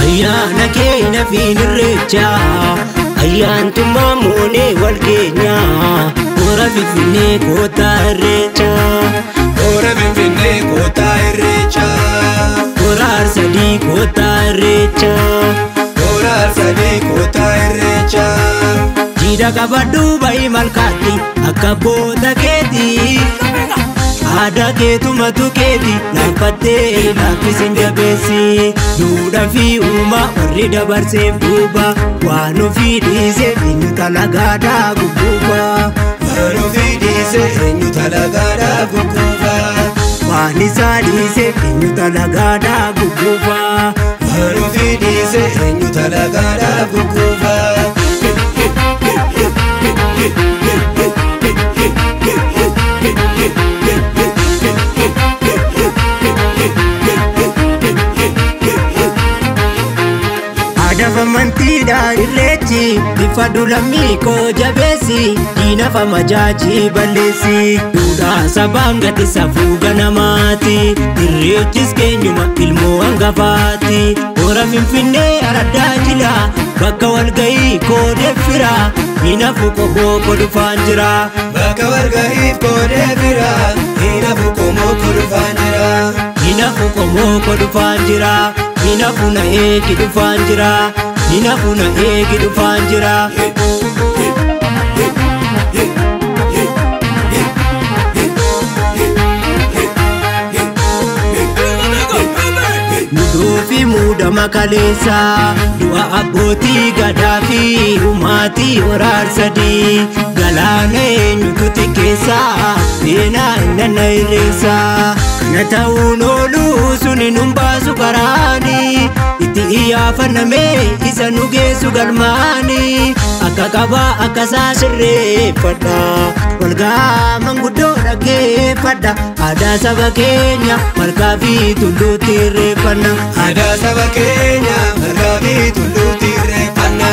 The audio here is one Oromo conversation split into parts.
Ayana keenya finirrecha Ayyantu mamone walkenya Ora vivine kota irrecha Ora vivine kota irrecha Ora arsadi kota irrecha Ora arsadi kota irrecha Jida kabadu bai malkati akabota keti Ada ketu matu keti Nampate nafisin jabesi Duda fi uma orida barse fuba Wano fi dize inu talagada guguba Wano fi dize inu talagada guguba Wani sa dize inu talagada guguba Wano fi dize inu talagada guguba Dafa mantida irrechi Ifadu lamiko jabesi Dinafa majaji balesi Duda sabanga tisafuga namati Irrechis kenyuma ilmu angafati Ora finfinne aradajila Baka walgai kode fira Inafu kobo dufanjira Baka walgai kode fira Inafu kobo dufanjira Inafu kobo dufanjira Ninafuna eki dufanjira Ninafuna eki dufanjira Nudufi muda makalesa Dua aboti gadafi umati orar sadi Galane nyututi kesa Ena inana iresa Nata unolu suni numbasu karani Iti iya faname isa nugesu galmani Akakaba akasa sirre fada Walga mangudo rage fada Ada saba Kenya markafi tullu tirre fana Ada saba Kenya markafi tullu tirre fana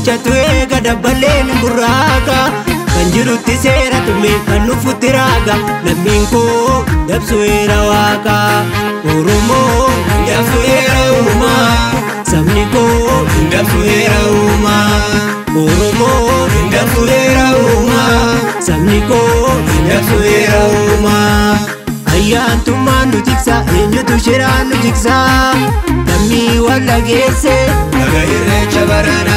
Chatwe gada balen buraga Kanjiruti sera tume kanu futiraga Laminko dapsuera waka Oromo dapsuera uma Samniko dapsuera uma Oromo dapsuera uma Samniko dapsuera uma Ayyantu manu jiksa enyotu shiranu jiksa Nami wala gese Naga irrecha barana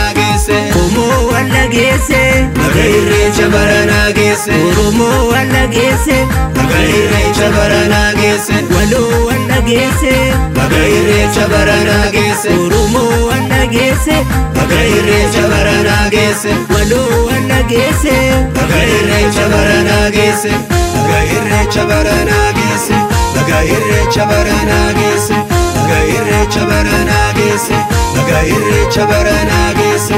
Komo wala gese Naga irrecha barana gese Oromo wala gese Naga irrecha barana gese Walo wala gese Naga irrecha barana gese Oromo wala gese Naga irrecha barana gese Walo wala gese Naga irrecha barana gese Naga irrecha barana gese Naga irrecha barana gese Naga irrecha barana gese Naga irrecha barana gese